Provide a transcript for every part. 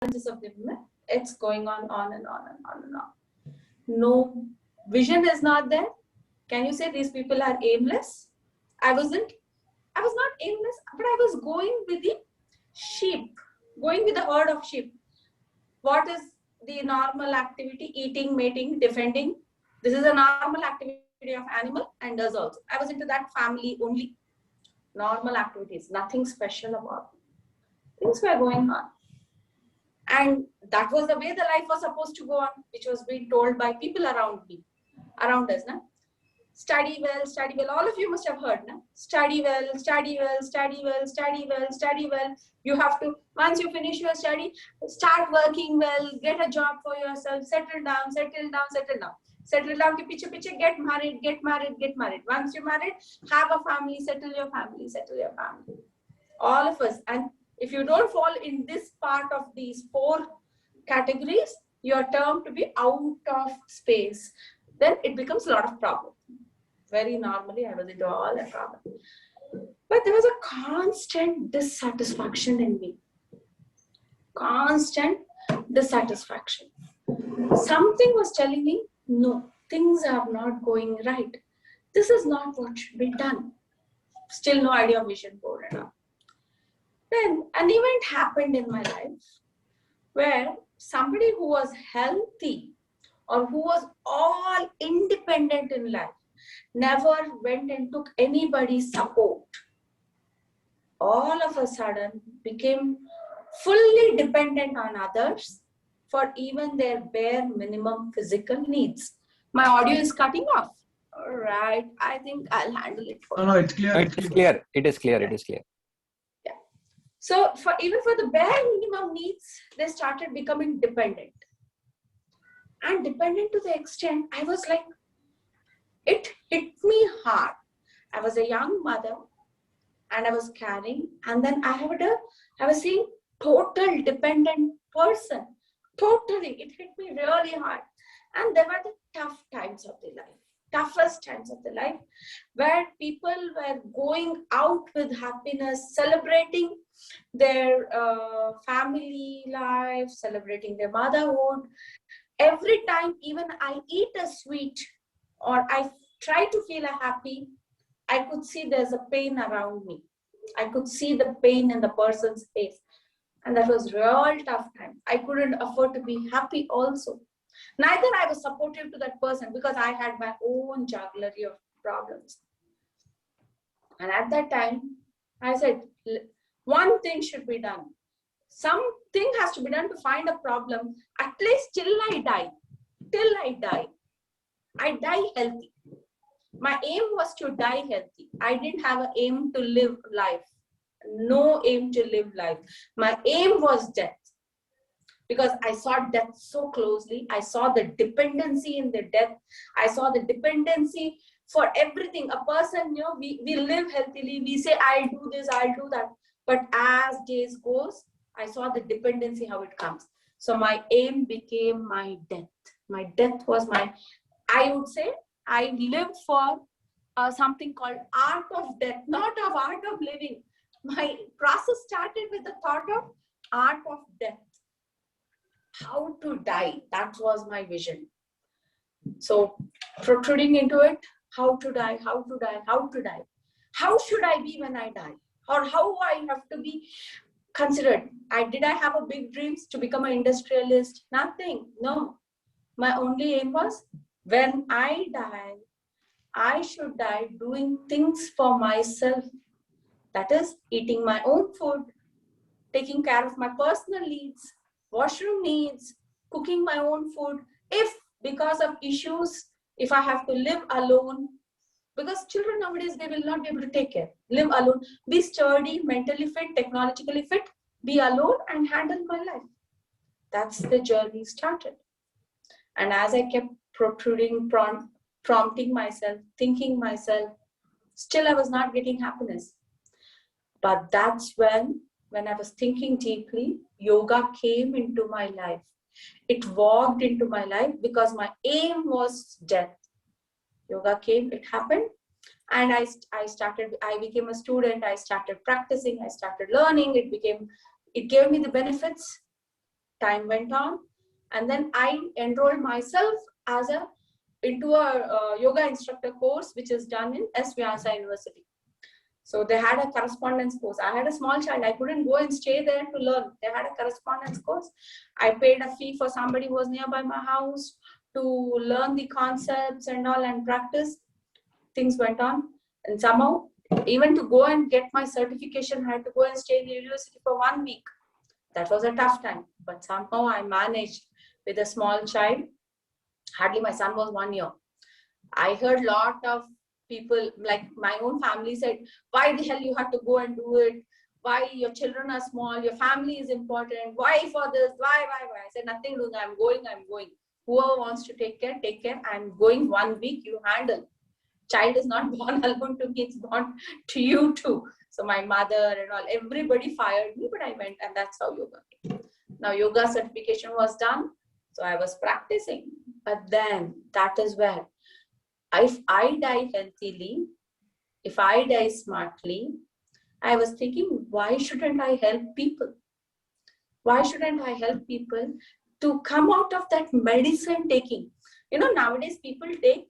challenges of the women. It's going on and on and on and on. No vision is not there. Can you say these people are aimless? I was not aimless, but I was going with the sheep, going with the herd of sheep. What is the normal activity? Eating, mating, defending. This is a normal activity of animal and does also. I was into that family only. Normal activities, nothing special about it. Things were going on. And that was the way the life was supposed to go on, which was being told by people around me, around us. Na? Study well, study well. All of you must have heard, na? Study well, study well, study well, study well, study well. You have to, once you finish your study, start working well, get a job for yourself, settle down, settle down, settle down. Settle down ke piche piche, get married, get married, get married. Once you're married, have a family, settle your family, settle your family. All of us. And if you don't fall in this part of these 4 categories, you're termed to be out of space. Then it becomes a lot of problem. Very normally, I was into all that problem. But there was a constant dissatisfaction in me. Constant dissatisfaction. Something was telling me, no, things are not going right. This is not what should be done. Still no idea of vision board and all. Then an event happened in my life where somebody who was healthy or who was all independent in life never went and took anybody's support, all of a sudden became fully dependent on others for even their bare minimum physical needs. My audio is cutting off. All right, I think I'll handle it. No, it's clear. It is clear. It is clear. It is clear. Yeah. So even for the bare minimum needs, they started becoming dependent. And dependent to the extent, I was like, it hit me hard. I was a young mother and I was carrying, and then I was seeing total dependent person. Totally, it hit me really hard. And there were the tough times of the life, toughest times of the life, where people were going out with happiness, celebrating their family life, celebrating their motherhood. Every time, even I eat a sweet or I try to feel happy, I could see there's a pain around me. I could see the pain in the person's face. And that was real tough time. I couldn't afford to be happy also. Neither I was supportive to that person because I had my own jugglery of problems. And at that time, I said, one thing should be done. Something has to be done to find a problem, at least till I die. Till I die. I die healthy. My aim was to die healthy. I didn't have an aim to live life. No aim to live life. My aim was death. Because I saw death so closely. I saw the dependency in the death. I saw the dependency for everything. A person, you know, we live healthily. We say, I'll do this, I'll do that. But as days goes, I saw the dependency, how it comes. So my aim became my death. My death was I would say, I lived for something called art of death, not of art of living. My process started with the thought of art of death. How to die, that was my vision. So protruding into it, how to die, how to die, how to die. How should I be when I die? Or how I have to be considered? Did I have a big dreams to become an industrialist? Nothing, no. My only aim was, when I die, I should die doing things for myself. That is, eating my own food, taking care of my personal needs, washroom needs, cooking my own food. If because of issues, if I have to live alone, because children nowadays, they will not be able to take care. Live alone, be sturdy, mentally fit, technologically fit, be alone and handle my life. That's the journey started. And as I kept protruding, prompting myself, thinking myself, still I was not getting happiness. But that's when I was thinking deeply, yoga came into my life. It walked into my life because my aim was death. Yoga came, it happened. And I became a student. I started practicing, I started learning. It gave me the benefits. time went on, and then I enrolled myself into a yoga instructor course, which is done in S. Vyasa University. So they had a correspondence course. I had a small child. I couldn't go and stay there to learn. They had a correspondence course. I paid a fee for somebody who was nearby my house to learn the concepts and all and practice. Things went on. And somehow, even to go and get my certification, I had to go and stay in the university for 1 week. That was a tough time. But somehow I managed with a small child. Hardly my son was 1 year. I heard a lot of people, like my own family said, why the hell you have to go and do it? Why your children are small? Your family is important. Why for this? Why? I said, nothing doing. I'm going. Whoever wants to take care, take care. I'm going 1 week, you handle. Child is not born alone to me, it's born to you too. So my mother and all, everybody fired me, but I went, and that's how yoga came. Now yoga certification was done. So I was practicing. But then that is where, if I die healthily, if I die smartly, I was thinking, why shouldn't I help people? Why shouldn't I help people to come out of that medicine taking? Nowadays people take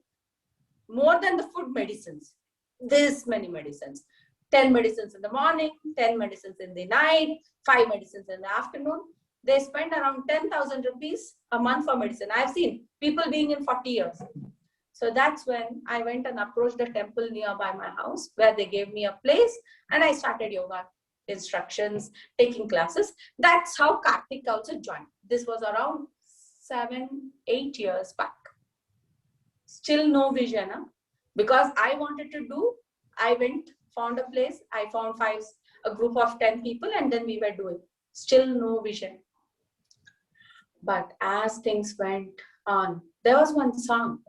more than the food medicines. This many medicines. 10 medicines in the morning, 10 medicines in the night, 5 medicines in the afternoon. They spend around 10,000 rupees a month for medicine. I've seen people being in 40 years. So that's when I went and approached a temple nearby my house, where they gave me a place, and I started yoga instructions, taking classes. That's how Karthik also joined. This was around 7-8 years back. Still no vision, huh? Because I wanted to do, I went, found a place, I found a group of 10 people, and then we were doing. Still no vision. But as things went on, there was one song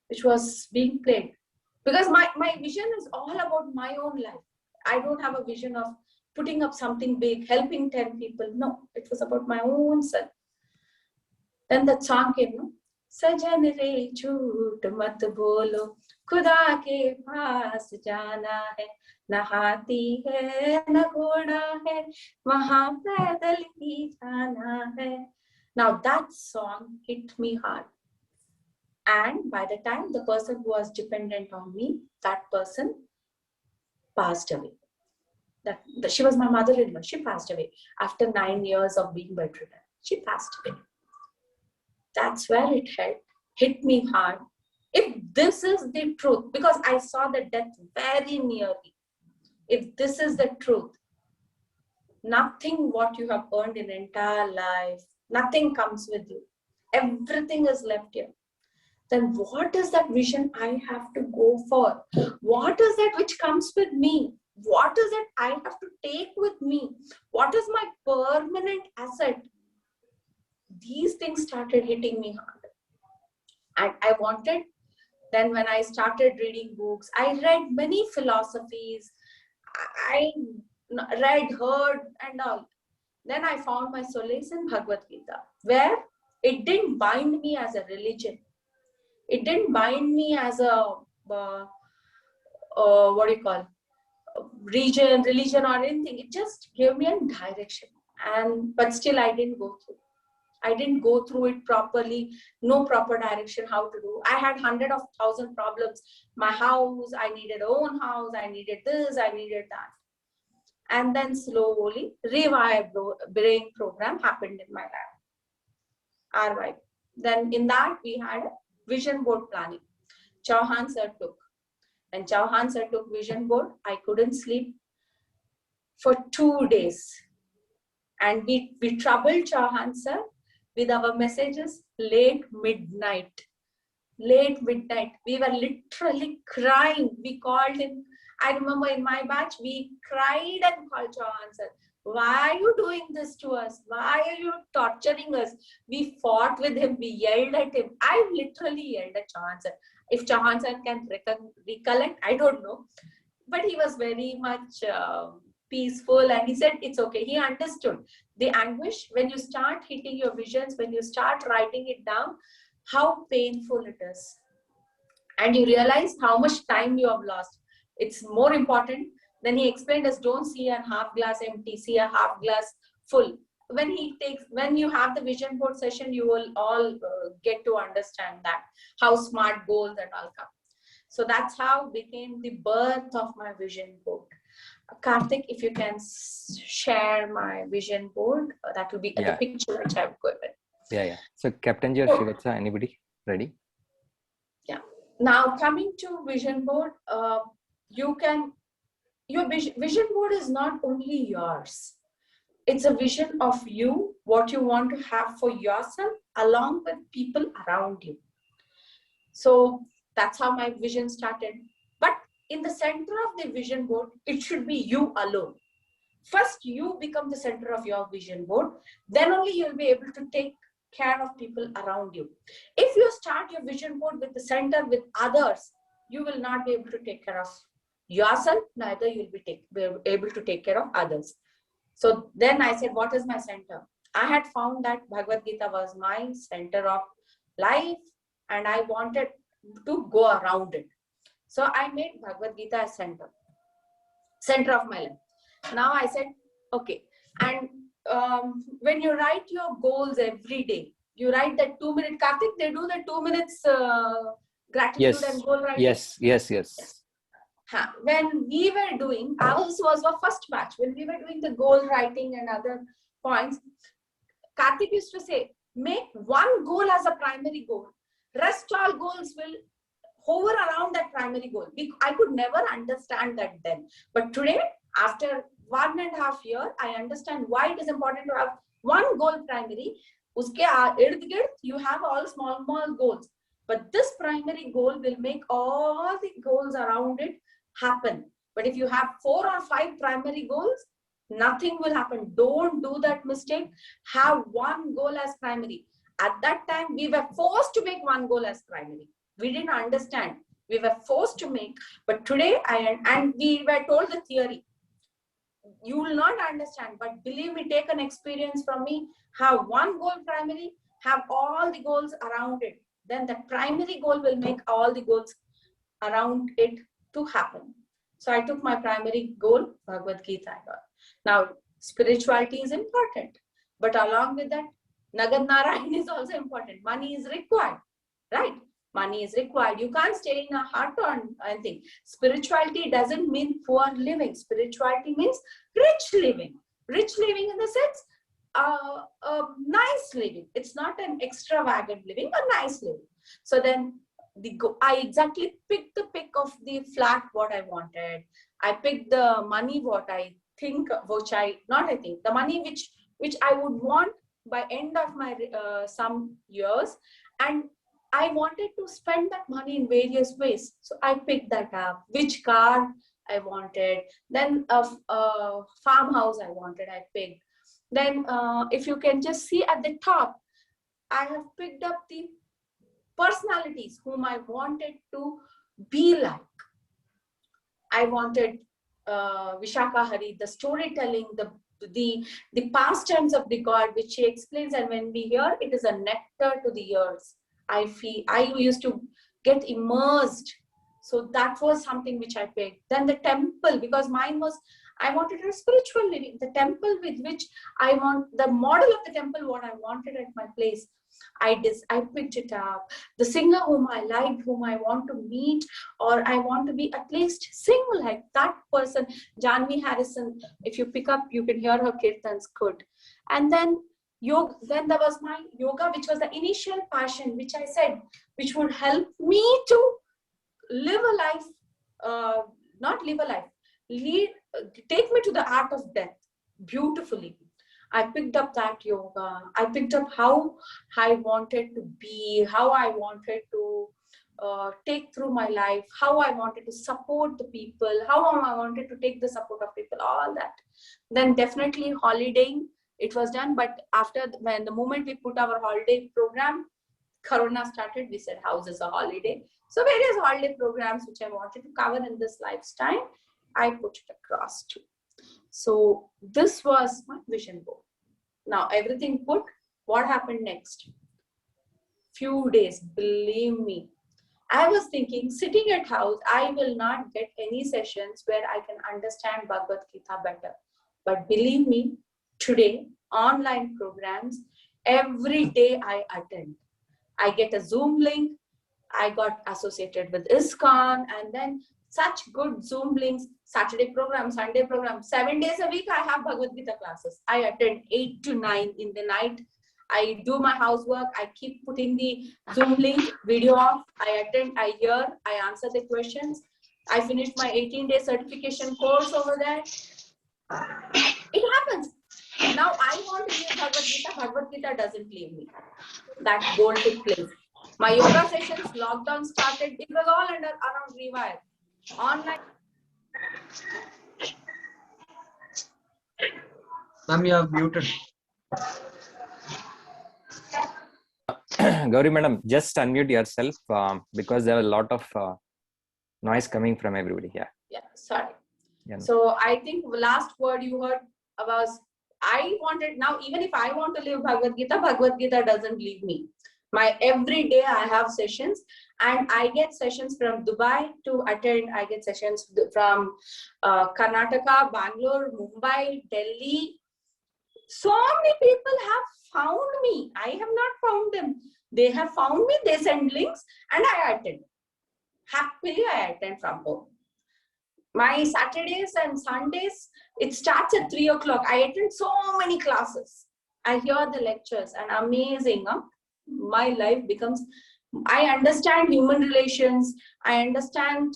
which was being played. Because my vision is all about my own life. I don't have a vision of putting up something big, helping 10 people. No, it was about my own self. Then that song came, no? Sajan re jhoot mat bolo, खुदा के पास जाना है, न हाथी है न घोड़ा है, वहाँ पैदल ही जाना है. Now that song hit me hard. And by the time the person who was dependent on me, that person passed away. She was my mother-in-law. She passed away after 9 years of being bedridden. She passed away. That's where it hit me hard. If this is the truth, because I saw the death very nearly. If this is the truth, nothing what you have earned in entire life, nothing comes with you. Everything is left here. Then what is that vision I have to go for? What is that which comes with me? What is it I have to take with me? What is my permanent asset? These things started hitting me hard. And I wanted, then when I started reading books, I read many philosophies. I read, heard and all. Then I found my solace in Bhagavad Gita, where it didn't bind me as a religion. It didn't bind me as a, religion or anything. It just gave me a direction. But still I didn't go through. I didn't go through it properly. No proper direction how to do. I had 100,000 problems. My house, I needed own house. I needed this, I needed that. And then slowly, Revive Brain program happened in my life. RY. Then in that, we had a vision board planning. CHOUHAN sir took. When CHOUHAN sir took vision board, I couldn't sleep for 2 days. And we troubled CHOUHAN sir with our messages late midnight. We were literally crying. We called him. I remember in my batch, we cried and called CHOUHAN sir. Why are you doing this to us? Why are you torturing us? We fought with him. We yelled at him. I literally yelled at CHOUHAN sir. If CHOUHAN sir can recollect, I don't know. But he was very much peaceful, and he said, it's okay. He understood the anguish when you start hitting your visions, when you start writing it down, how painful it is. And you realize how much time you have lost. It's more important. Then he explained us, don't see a half glass empty, see a half glass full. when you have the vision board session, you will all get to understand that how smart goals and all come. So that's how became the birth of my vision board. Karthik, if you can share my vision board, that will be the picture which I've got. Yeah. So Captain G or Shivatsa, anybody ready? Yeah. Now coming to vision board, your vision board is not only yours. It's a vision of you, what you want to have for yourself, along with people around you. So that's how my vision started. But in the center of the vision board, it should be you alone. First, you become the center of your vision board. Then only you'll be able to take care of people around you. If you start your vision board with the center with others, you will not be able to take care of yourself, neither you'll be able to take care of others. So then I said, what is my center? I had found that Bhagavad Gita was my center of life and I wanted to go around it. So I made Bhagavad Gita as center of my life. Now I said, okay. And when you write your goals every day, you write that 2 minute, Karthik, they do the 2 minutes gratitude and goal writing. Yes. When we were doing, ours was our first batch, when we were doing the goal writing and other points, Karthik used to say, make one goal as a primary goal. Rest all goals will hover around that primary goal. I could never understand that then. But today, after 1.5 years, I understand why it is important to have one goal primary. Uske ird-gird, you have all small goals. But this primary goal will make all the goals around it happen. But if you have 4 or 5 primary goals, nothing will happen. Don't do that mistake. Have one goal as primary. At that time, we were forced to make one goal as primary. We didn't understand. We were forced to make. But today, and we were told the theory. You will not understand. But believe me, take an experience from me. Have one goal primary. Have all the goals around it. Then the primary goal will make all the goals around it to happen. So I took my primary goal, Bhagavad Gita. Now, spirituality is important. But along with that, Nagad Narayan is also important. Money is required, right? Money is required. You can't stay in a hut on anything. Spirituality doesn't mean poor living. Spirituality means rich living. Rich living in the sense, nice living. It's not an extravagant living, a nice living. So then I exactly picked the pick of the flat what I wanted. I picked the money what I think, the money which I would want by end of my some years, and I wanted to spend that money in various ways. So I picked that up, which car I wanted, then a farmhouse I wanted, I picked. Then if you can just see at the top, I have picked up the personalities whom I wanted to be like. I wanted Vishaka Hari, the storytelling, the pastimes of the God, which she explains, and when we hear, it is a nectar to the ears. I used to get immersed. So that was something which I picked. Then the temple, because mine was, I wanted a spiritual living. The temple with which I want, the model of the temple, what I wanted at my place, I picked it up. The singer whom I liked, whom I want to meet, or I want to be at least sing like that person, Janvi Harrison. If you pick up, you can hear her kirtans good. And then yoga. Then there was my yoga, which was the initial passion, which I said, which would help me to live a life, not live a life, take me to the art of death beautifully. I picked up that yoga. I picked up how I wanted to be, how I wanted to take through my life, how I wanted to support the people, how I wanted to take the support of people, all that. Then definitely holidaying, it was done. But after, when the moment we put our holiday program, Corona started, we said, house is a holiday. So various holiday programs which I wanted to cover in this lifetime, I put it across too. So this was my vision board. Now everything put, what happened next? Few days, believe me, I was thinking, sitting at house, I will not get any sessions where I can understand Bhagavad Gita better. But believe me, today online programs. Every day I attend. I get a Zoom link. I got associated with ISKCON, and then such good Zoom links, Saturday program, Sunday program, 7 days a week I have Bhagavad Gita classes. I attend 8 to 9 in the night. I do my housework. I keep putting the Zoom link, video off. I attend, I hear, I answer the questions. I finished my 18-day certification course over there. It happens. Now I want to leave Bhagavad Gita. Bhagavad Gita doesn't leave me. That goal took place. My yoga sessions, lockdown started. It was all around Rewire. Online. Ma'am, you are muted. Gowri madam, just unmute yourself because there are a lot of noise coming from everybody. Yeah, sorry. Yeah. So I think the last word you heard was, I wanted, now even if I want to live Bhagavad Gita doesn't leave me. My every day I have sessions, and I get sessions from Dubai to attend. I get sessions from Karnataka, Bangalore, Mumbai, Delhi. So many people have found me. I have not found them. They have found me. They send links and I attend. Happily I attend from home. My Saturdays and Sundays, it starts at 3 o'clock. I attend so many classes. I hear the lectures and amazing. Huh? My life becomes, I understand human relations. I understand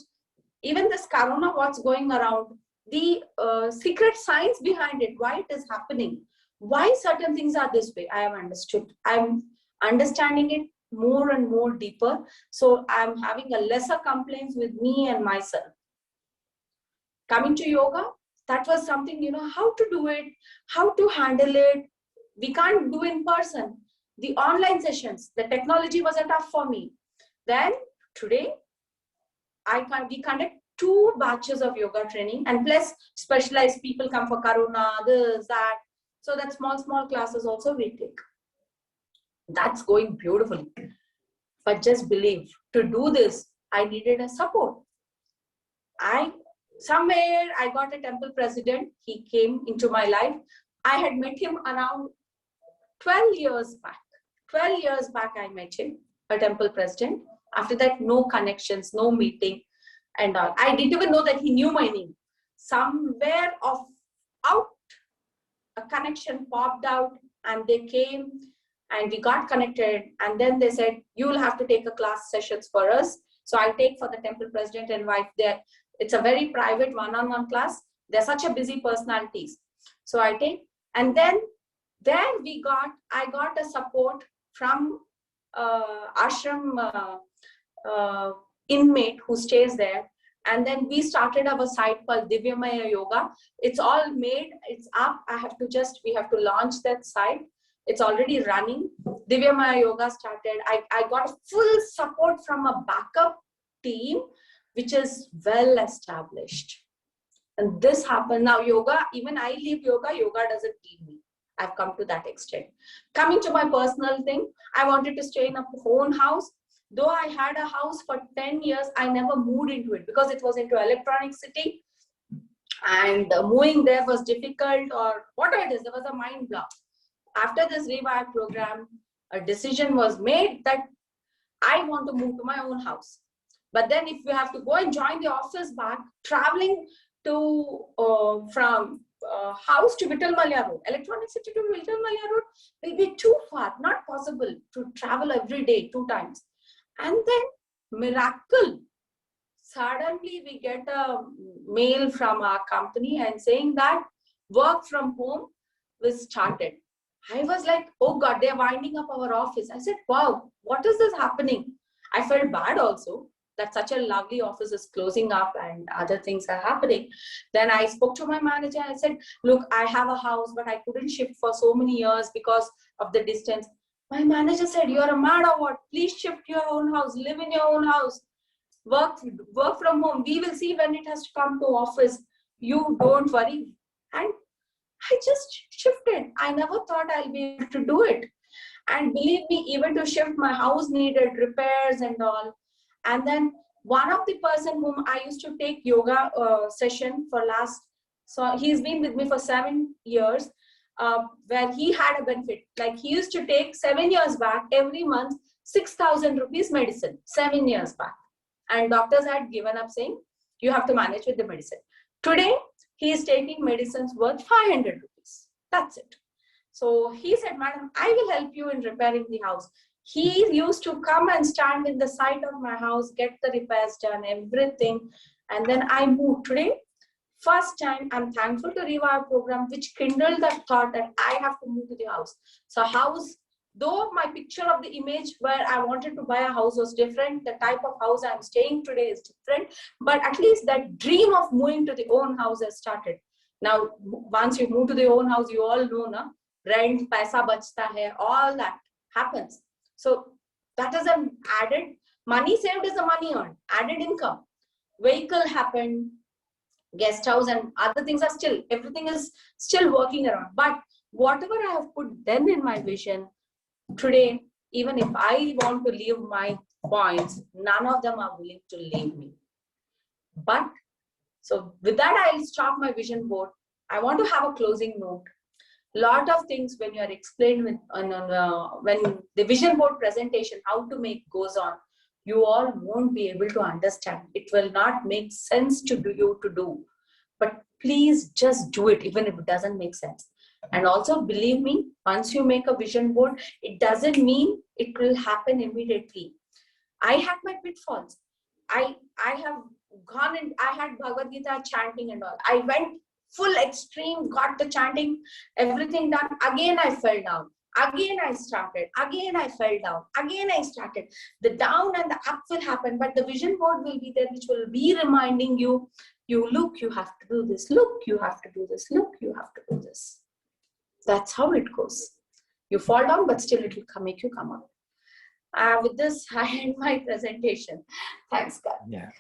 even this corona, what's going around, the secret science behind it, why it is happening, why certain things are this way. I have understood. I'm understanding it more and more deeper. So I'm having a lesser complaints with me and myself. Coming to yoga, that was something, you know, how to do it, how to handle it. We can't do in person. The online sessions, the technology was a tough for me. Then today, we conduct 2 batches of yoga training, and plus specialized people come for Karuna, this, that. So that small classes also we take. That's going beautifully. But just believe, to do this, I needed a support. Somewhere I got a temple president. He came into my life. I had met him around 12 years back. 12 years back I met him, a temple president. After that, no connections, no meeting and all. I didn't even know that he knew my name. Somewhere out, a connection popped out and they came and we got connected. And then they said, you will have to take a class sessions for us. So I take for the temple president and wife there. It's a very private one-on-one class. They're such a busy personalities. So I take, and then there I got a support from ashram inmate who stays there. And then we started our site called Divyamaya Yoga. It's all made, it's up. We have to launch that site. It's already running. Divyamaya Yoga started. I got full support from a backup team, which is well established. And this happened. Now yoga, even I leave yoga, yoga doesn't leave me. I've come to that extent. Coming to my personal thing, I wanted to stay in a own house. Though I had a house for 10 years, I never moved into it because it was into electronic city. And moving there was difficult, or whatever it is, there was a mind block. After this Revive program, a decision was made that I want to move to my own house. But then if you have to go and join the office back, traveling to from house to Vittalmalya Road, electronic city to Vittalmalya Road will be too far, not possible to travel every day 2 times. And then miracle, suddenly we get a mail from our company and saying that work from home was started. I was like, oh God, they're winding up our office. I said, wow, what is this happening? I felt bad also that such a lovely office is closing up and other things are happening. Then I spoke to my manager. I said, look, I have a house, but I couldn't shift for so many years because of the distance. My manager said, you're a mad or what? Please shift your own house, live in your own house, work from home. We will see when it has to come to office. You don't worry. And I just shifted. I never thought I'll be able to do it. And believe me, even to shift, my house needed repairs and all. And then one of the person whom I used to take yoga session for so he's been with me for 7 years. where he had a benefit. Like he used to take 7 years back every month 6,000 rupees medicine 7 years back, and doctors had given up saying you have to manage with the medicine. Today he is taking medicines worth 500 rupees. That's it. So he said, madam, I will help you in repairing the house. He used to come and stand in the side of my house, get the repairs done, everything. And then I moved. Today, first time, I'm thankful to Revive program, which kindled that thought that I have to move to the house. So house, though my picture of the image where I wanted to buy a house was different, the type of house I'm staying today is different, but at least that dream of moving to the own house has started. Now, once you move to the own house, you all know, na, rent, paisa bachta hai, all that happens. So that is an added, money saved is the money earned, added income. Vehicle happened, guest house and other things are still, everything is still working around. But whatever I have put then in my vision, today, even if I want to leave my points, none of them are willing to leave me. But, so with that, I'll stop my vision board. I want to have a closing note. Lot of things when you are explained with, when the vision board presentation, how to make goes on, you all won't be able to understand. It will not make sense to you to do. But please just do it, even if it doesn't make sense. And also believe me, once you make a vision board, it doesn't mean it will happen immediately. I had my pitfalls. I have gone and I had Bhagavad Gita chanting and all. I went full extreme, got the chanting, everything done. Again, I fell down. Again, I started. Again, I fell down. Again, I started. The down and the up will happen, but the vision board will be there, which will be reminding you, you look, you have to do this. Look, you have to do this. Look, you have to do this. That's how it goes. You fall down, but still it will make you come up. With this, I end my presentation. Thanks, God. Yeah.